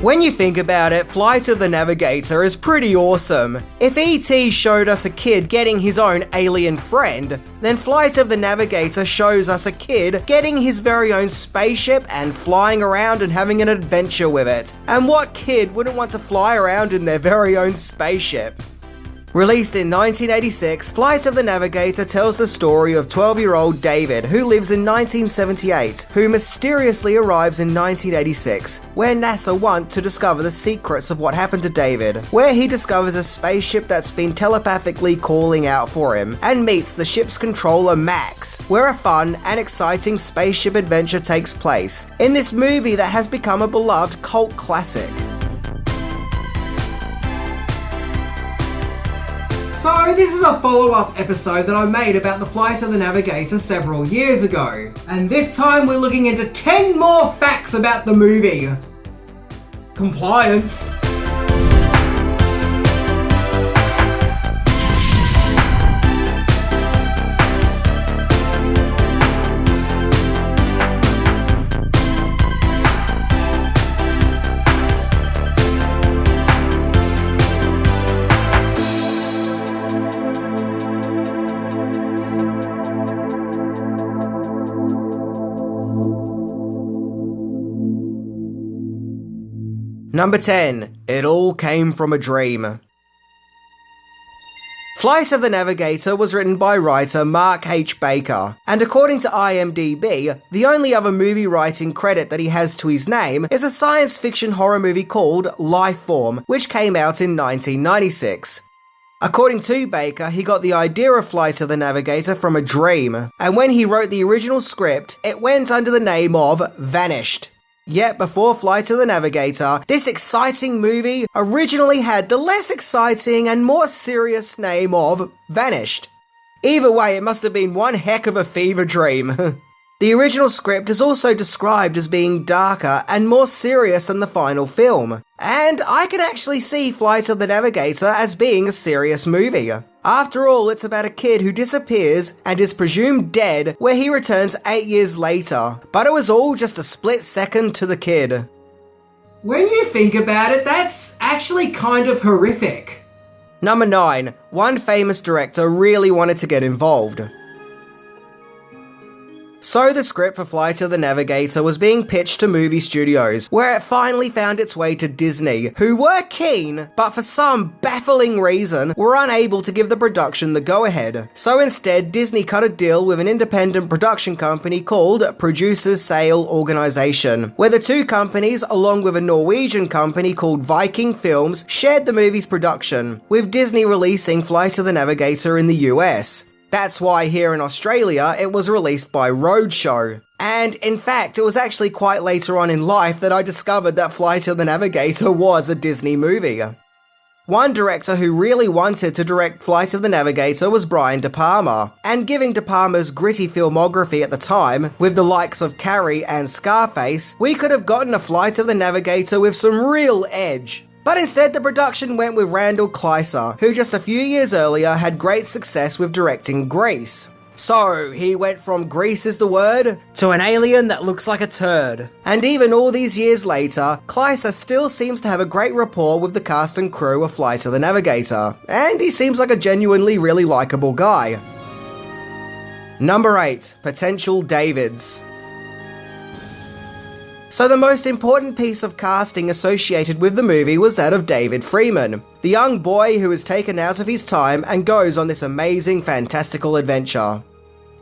When you think about it, Flight of the Navigator is pretty awesome. If E.T. showed us a kid getting his own alien friend, then Flight of the Navigator shows us a kid getting his very own spaceship and flying around and having an adventure with it. And what kid wouldn't want to fly around in their very own spaceship? Released in 1986, Flight of the Navigator tells the story of 12-year-old David, who lives in 1978, who mysteriously arrives in 1986, where NASA want to discover the secrets of what happened to David, where he discovers a spaceship that's been telepathically calling out for him, and meets the ship's controller Max, where a fun and exciting spaceship adventure takes place, in this movie that has become a beloved cult classic. So this is a follow-up episode that I made about the Flight of the Navigator several years ago. And this time we're looking into 10 more facts about the movie. Compliance. Number 10. It all came from a dream. Flight of the Navigator was written by writer Mark H. Baker, and according to IMDb, the only other movie writing credit that he has to his name is a science fiction horror movie called Lifeform, which came out in 1996. According to Baker, he got the idea of Flight of the Navigator from a dream, and when he wrote the original script, it went under the name of Vanished. Yet before Flight of the Navigator, this exciting movie originally had the less exciting and more serious name of Vanished. Either way, it must have been one heck of a fever dream. The original script is also described as being darker and more serious than the final film, and I can actually see Flight of the Navigator as being a serious movie. After all, it's about a kid who disappears and is presumed dead, where he returns 8 years later, but it was all just a split second to the kid. When you think about it, that's actually kind of horrific. Number 9. One famous director really wanted to get involved. So the script for Flight of the Navigator was being pitched to movie studios, where it finally found its way to Disney, who were keen, but for some baffling reason were unable to give the production the go-ahead. So instead, Disney cut a deal with an independent production company called Producers Sale Organization, where the two companies, along with a Norwegian company called Viking Films, shared the movie's production, with Disney releasing Flight of the Navigator in the US. That's why here in Australia it was released by Roadshow. And in fact, it was actually quite later on in life that I discovered that Flight of the Navigator was a Disney movie. One director who really wanted to direct Flight of the Navigator was Brian De Palma, and given De Palma's gritty filmography at the time, with the likes of Carrie and Scarface, we could have gotten a Flight of the Navigator with some real edge. But instead, the production went with Randall Kleiser, who just a few years earlier had great success with directing Grease. So, he went from Grease is the word, to an alien that looks like a turd. And even all these years later, Kleiser still seems to have a great rapport with the cast and crew of Flight of the Navigator, and he seems like a genuinely really likeable guy. Number 8. Potential Davids. So the most important piece of casting associated with the movie was that of David Freeman, the young boy who is taken out of his time and goes on this amazing, fantastical adventure.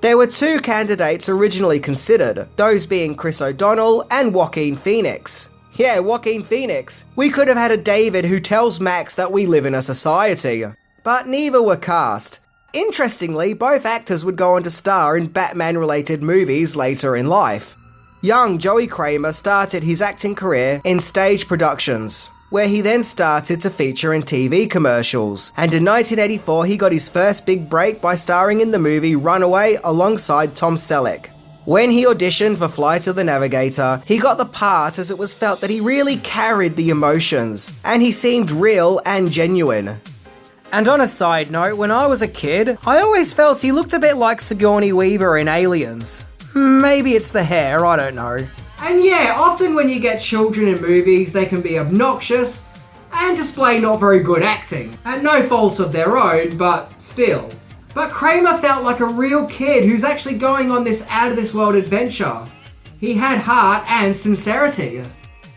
There were two candidates originally considered, those being Chris O'Donnell and Joaquin Phoenix. Yeah, Joaquin Phoenix. We could have had a David who tells Max that we live in a society. But neither were cast. Interestingly, both actors would go on to star in Batman-related movies later in life. Young Joey Cramer started his acting career in stage productions, where he then started to feature in TV commercials, and in 1984 he got his first big break by starring in the movie Runaway alongside Tom Selleck. When he auditioned for Flight of the Navigator, he got the part as it was felt that he really carried the emotions, and he seemed real and genuine. And on a side note, when I was a kid, I always felt he looked a bit like Sigourney Weaver in Aliens. Maybe it's the hair, I don't know. And yeah, often when you get children in movies, they can be obnoxious and display not very good acting, at no fault of their own, but still. But Cramer felt like a real kid who's actually going on this out-of-this-world adventure. He had heart and sincerity.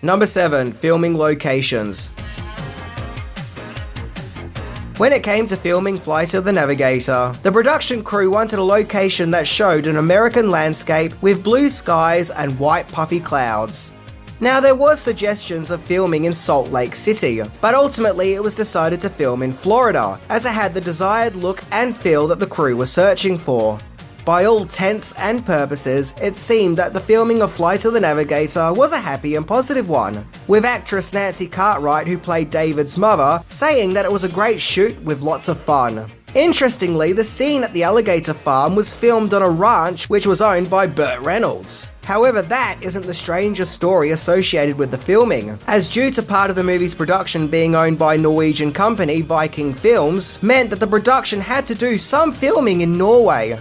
Number 7. Filming locations. When it came to filming Flight of the Navigator, the production crew wanted a location that showed an American landscape with blue skies and white puffy clouds. Now there was suggestions of filming in Salt Lake City, but ultimately it was decided to film in Florida, as it had the desired look and feel that the crew was searching for. By all intents and purposes, it seemed that the filming of Flight of the Navigator was a happy and positive one, with actress Nancy Cartwright, who played David's mother, saying that it was a great shoot with lots of fun. Interestingly, the scene at the alligator farm was filmed on a ranch which was owned by Burt Reynolds. However, that isn't the strangest story associated with the filming, as due to part of the movie's production being owned by Norwegian company Viking Films, meant that the production had to do some filming in Norway.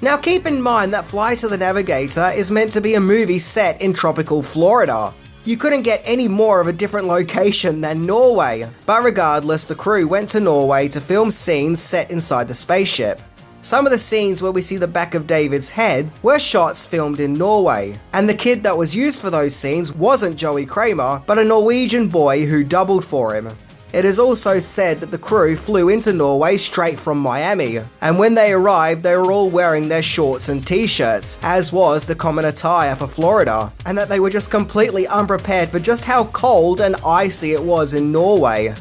Now keep in mind that Flight of the Navigator is meant to be a movie set in tropical Florida. You couldn't get any more of a different location than Norway, but regardless, the crew went to Norway to film scenes set inside the spaceship. Some of the scenes where we see the back of David's head were shots filmed in Norway, and the kid that was used for those scenes wasn't Joey Cramer, but a Norwegian boy who doubled for him. It is also said that the crew flew into Norway straight from Miami, and when they arrived they were all wearing their shorts and t-shirts, as was the common attire for Florida, and that they were just completely unprepared for just how cold and icy it was in Norway.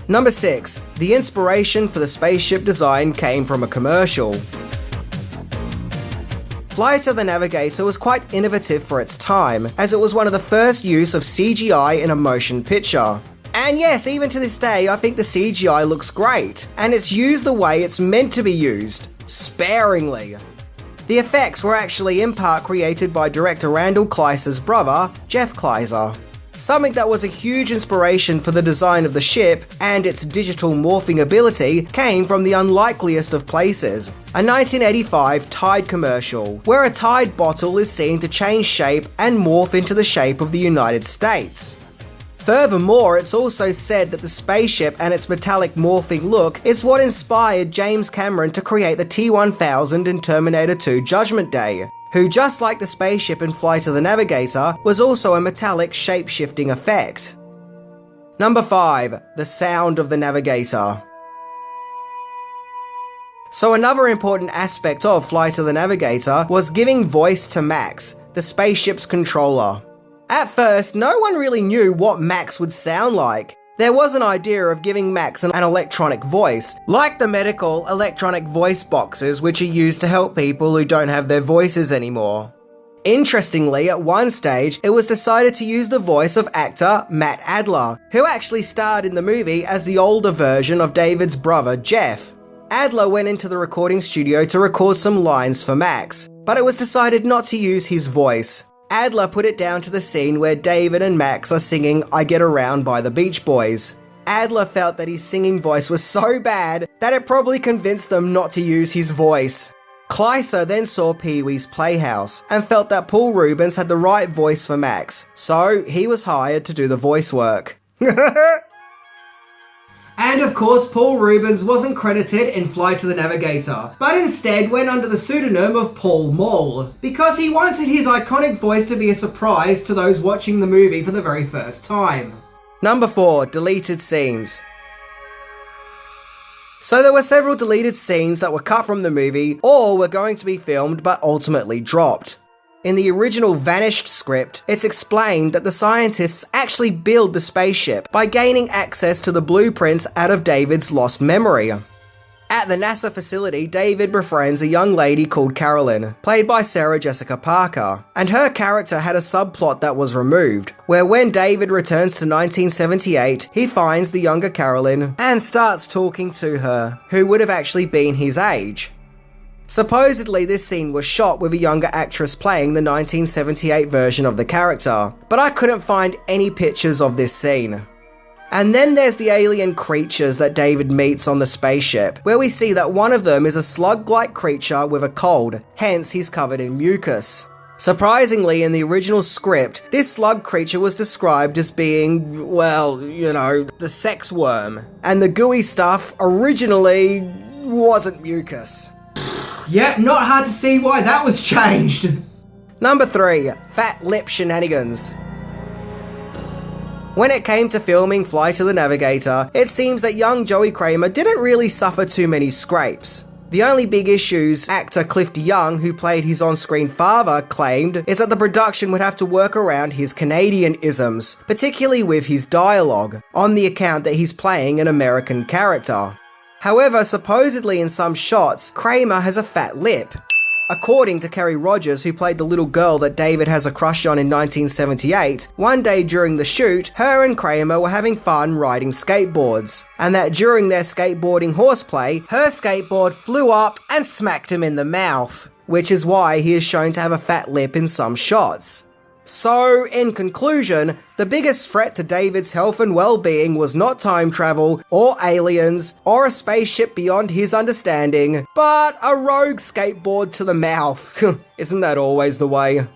Number 6. The inspiration for the spaceship design came from a commercial. Flight of the Navigator was quite innovative for its time, as it was one of the first use of CGI in a motion picture. And yes, even to this day, I think the CGI looks great, and it's used the way it's meant to be used, sparingly. The effects were actually in part created by director Randall Kleiser's brother, Jeff Kleiser. Something that was a huge inspiration for the design of the ship and its digital morphing ability came from the unlikeliest of places, a 1985 Tide commercial, where a Tide bottle is seen to change shape and morph into the shape of the United States. Furthermore, it's also said that the spaceship and its metallic morphing look is what inspired James Cameron to create the T-1000 in Terminator 2 Judgment Day, who, just like the spaceship in Flight of the Navigator, was also a metallic shape-shifting effect. Number 5. The sound of the Navigator. So another important aspect of Flight of the Navigator was giving voice to Max, the spaceship's controller. At first, no one really knew what Max would sound like. There was an idea of giving Max an electronic voice, like the medical electronic voice boxes which are used to help people who don't have their voices anymore. Interestingly, at one stage, it was decided to use the voice of actor Matt Adler, who actually starred in the movie as the older version of David's brother Jeff. Adler went into the recording studio to record some lines for Max, but it was decided not to use his voice. Adler put it down to the scene where David and Max are singing I Get Around by the Beach Boys. Adler felt that his singing voice was so bad that it probably convinced them not to use his voice. Kleiser then saw Pee-wee's Playhouse and felt that Paul Reubens had the right voice for Max, so he was hired to do the voice work. And of course, Paul Reubens wasn't credited in Flight of the Navigator, but instead went under the pseudonym of Paul Mole, because he wanted his iconic voice to be a surprise to those watching the movie for the very first time. Number 4. Deleted scenes. So there were several deleted scenes that were cut from the movie or were going to be filmed but ultimately dropped. In the original Vanished script, it's explained that the scientists actually build the spaceship by gaining access to the blueprints out of David's lost memory. At the NASA facility, David befriends a young lady called Carolyn, played by Sarah Jessica Parker, and her character had a subplot that was removed, where when David returns to 1978, he finds the younger Carolyn and starts talking to her, who would have actually been his age. Supposedly this scene was shot with a younger actress playing the 1978 version of the character, but I couldn't find any pictures of this scene. And then there's the alien creatures that David meets on the spaceship, where we see that one of them is a slug-like creature with a cold, hence he's covered in mucus. Surprisingly, in the original script, this slug creature was described as being, well, the sex worm. And the gooey stuff originally wasn't mucus. Yep, not hard to see why that was changed. Number 3. Fat lip shenanigans. When it came to filming Flight of the Navigator, it seems that young Joey Cramer didn't really suffer too many scrapes. The only big issues actor Cliff DeYoung, who played his on-screen father, claimed is that the production would have to work around his Canadian-isms, particularly with his dialogue, on the account that he's playing an American character. However, supposedly in some shots, Cramer has a fat lip. According to Kerry Rogers, who played the little girl that David has a crush on in 1978, one day during the shoot, her and Cramer were having fun riding skateboards, and that during their skateboarding horseplay, her skateboard flew up and smacked him in the mouth, which is why he is shown to have a fat lip in some shots. So, in conclusion, the biggest threat to David's health and well-being was not time travel, or aliens, or a spaceship beyond his understanding, but a rogue skateboard to the mouth. Isn't that always the way?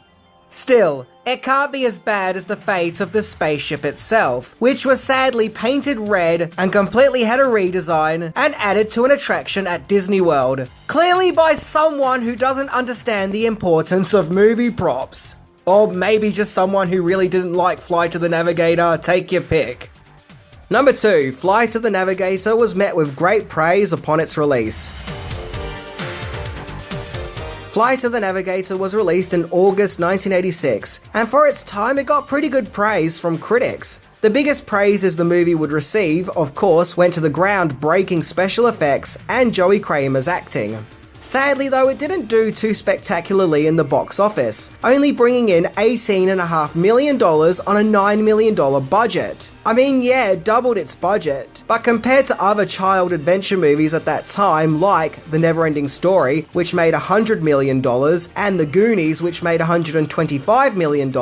Still, it can't be as bad as the fate of the spaceship itself, which was sadly painted red and completely had a redesign and added to an attraction at Disney World, clearly by someone who doesn't understand the importance of movie props. Or maybe just someone who really didn't like Flight of the Navigator, take your pick. Number 2, Flight of the Navigator was met with great praise upon its release. Flight of the Navigator was released in August 1986, and for its time it got pretty good praise from critics. The biggest praises the movie would receive, of course, went to the groundbreaking special effects and Joey Cramer's acting. Sadly though, it didn't do too spectacularly in the box office, only bringing in $18.5 million on a $9 million budget. I mean, yeah, it doubled its budget, but compared to other child adventure movies at that time, like The Neverending Story, which made $100 million, and The Goonies, which made $125 million,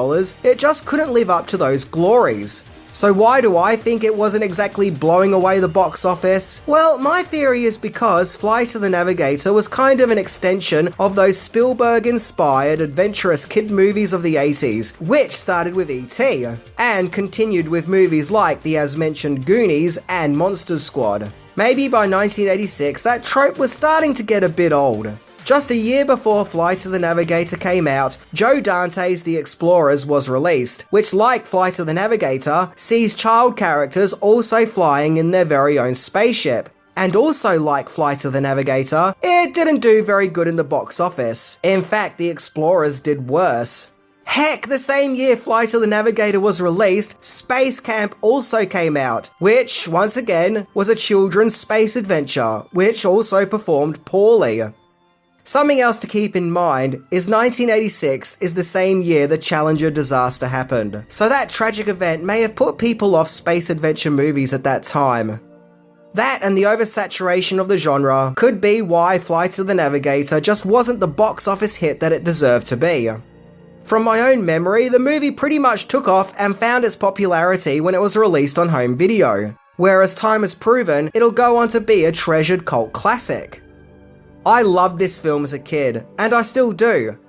it just couldn't live up to those glories. So why do I think it wasn't exactly blowing away the box office? Well, my theory is because Flight of the Navigator was kind of an extension of those Spielberg-inspired adventurous kid movies of the 80s, which started with E.T., and continued with movies like the as-mentioned Goonies and Monster Squad. Maybe by 1986, that trope was starting to get a bit old. Just a year before Flight of the Navigator came out, Joe Dante's The Explorers was released, which, like Flight of the Navigator, sees child characters also flying in their very own spaceship. And also like Flight of the Navigator, it didn't do very good in the box office. In fact, The Explorers did worse. Heck, the same year Flight of the Navigator was released, Space Camp also came out, which, once again, was a children's space adventure, which also performed poorly. Something else to keep in mind is 1986 is the same year the Challenger disaster happened, so that tragic event may have put people off space adventure movies at that time. That and the oversaturation of the genre could be why Flight of the Navigator just wasn't the box office hit that it deserved to be. From my own memory, the movie pretty much took off and found its popularity when it was released on home video, where as time has proven, it'll go on to be a treasured cult classic. I loved this film as a kid, and I still do.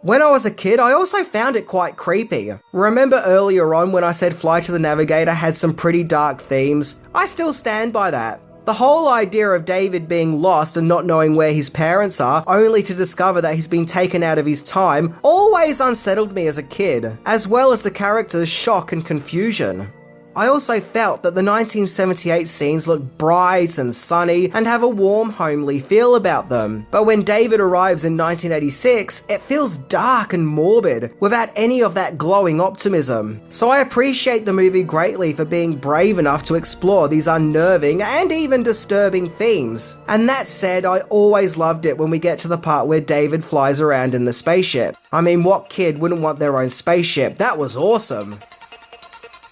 When I was a kid, I also found it quite creepy. Remember earlier on when I said Flight of the Navigator had some pretty dark themes? I still stand by that. The whole idea of David being lost and not knowing where his parents are, only to discover that he's been taken out of his time, always unsettled me as a kid, as well as the character's shock and confusion. I also felt that the 1978 scenes look bright and sunny and have a warm, homely feel about them. But when David arrives in 1986, it feels dark and morbid, without any of that glowing optimism. So I appreciate the movie greatly for being brave enough to explore these unnerving and even disturbing themes. And that said, I always loved it when we get to the part where David flies around in the spaceship. I mean, what kid wouldn't want their own spaceship? That was awesome.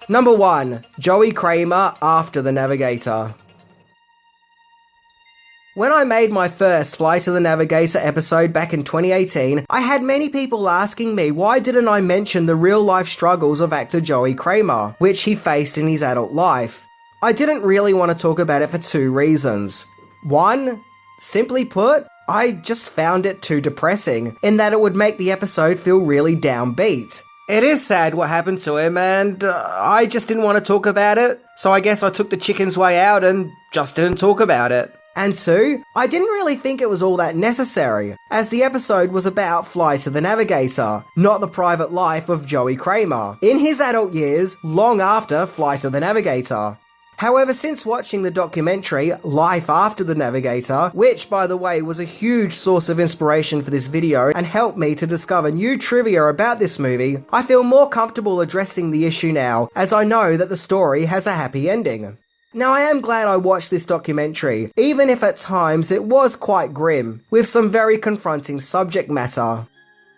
Number 1. Joey Cramer after the Navigator. When I made my first Flight of the Navigator episode back in 2018, I had many people asking me why didn't I mention the real-life struggles of actor Joey Cramer, which he faced in his adult life. I didn't really want to talk about it for 2 reasons. 1. Simply put, I just found it too depressing, in that it would make the episode feel really downbeat. It is sad what happened to him, and I just didn't want to talk about it, so I guess I took the chicken's way out and just didn't talk about it. And 2, I didn't really think it was all that necessary, as the episode was about Flight of the Navigator, not the private life of Joey Cramer, in his adult years, long after Flight of the Navigator. However, since watching the documentary Life After the Navigator, which by the way was a huge source of inspiration for this video and helped me to discover new trivia about this movie, I feel more comfortable addressing the issue now, as I know that the story has a happy ending. Now, I am glad I watched this documentary, even if at times it was quite grim, with some very confronting subject matter.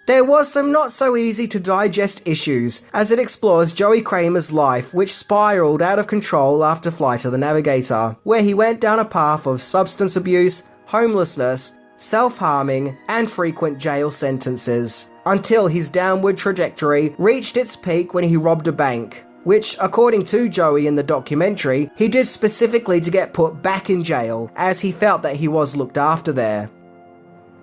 There was some not so easy to digest issues, as it explores Joey Cramer's life, which spiraled out of control after Flight of the Navigator, where he went down a path of substance abuse, homelessness, self-harming, and frequent jail sentences, until his downward trajectory reached its peak when he robbed a bank, which, according to Joey in the documentary, he did specifically to get put back in jail, as he felt that he was looked after there.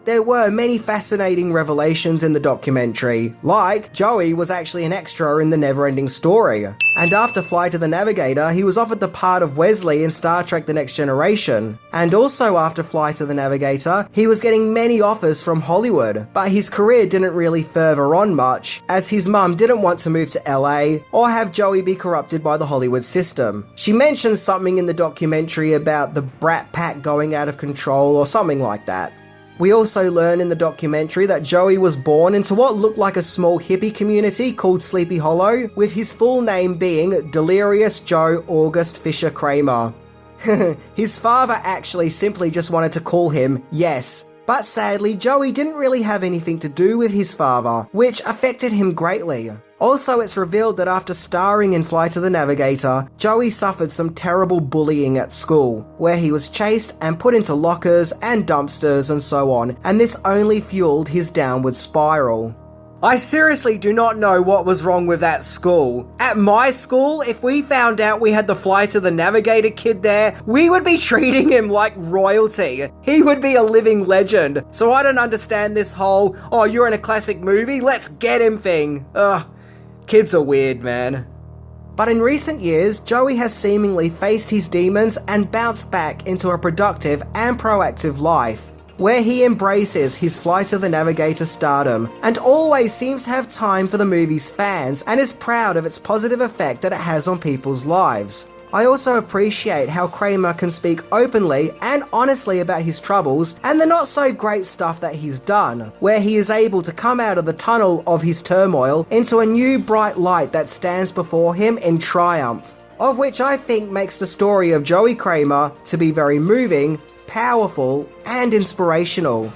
There were many fascinating revelations in the documentary, like Joey was actually an extra in the Neverending Story, and after Flight of the Navigator he was offered the part of Wesley in Star Trek The Next Generation, and also after Flight of the Navigator he was getting many offers from Hollywood, but his career didn't really further on much, as his mum didn't want to move to LA or have Joey be corrupted by the Hollywood system. She mentioned something in the documentary about the Brat Pack going out of control or something like that. We also learn in the documentary that Joey was born into what looked like a small hippie community called Sleepy Hollow, with his full name being Delirious Joe August Fisher Cramer. His father actually simply just wanted to call him Yes. But sadly, Joey didn't really have anything to do with his father, which affected him greatly. Also, it's revealed that after starring in Flight of the Navigator, Joey suffered some terrible bullying at school, where he was chased and put into lockers and dumpsters and so on, and this only fueled his downward spiral. I seriously do not know what was wrong with that school. At my school, if we found out we had the Flight of the Navigator kid there, we would be treating him like royalty. He would be a living legend. So I don't understand this whole, oh, you're in a classic movie, let's get him thing. Ugh, kids are weird, man. But in recent years, Joey has seemingly faced his demons and bounced back into a productive and proactive life, where he embraces his Flight of the Navigator stardom and always seems to have time for the movie's fans and is proud of its positive effect that it has on people's lives. I also appreciate how Cramer can speak openly and honestly about his troubles and the not so great stuff that he's done, where he is able to come out of the tunnel of his turmoil into a new bright light that stands before him in triumph, of which I think makes the story of Joey Cramer to be very moving, powerful, and inspirational.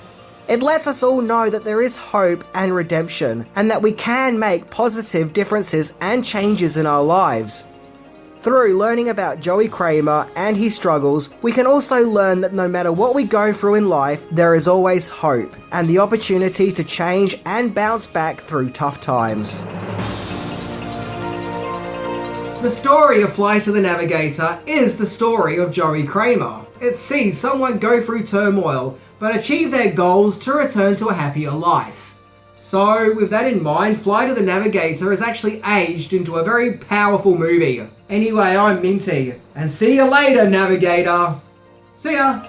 It lets us all know that there is hope and redemption, and that we can make positive differences and changes in our lives. Through learning about Joey Cramer and his struggles, we can also learn that no matter what we go through in life, there is always hope, and the opportunity to change and bounce back through tough times. The story of Flight of the Navigator is the story of Joey Cramer. It sees someone go through turmoil, but achieve their goals to return to a happier life. So, with that in mind, Flight of the Navigator has actually aged into a very powerful movie. Anyway, I'm Minty, and see you later, Navigator! See ya!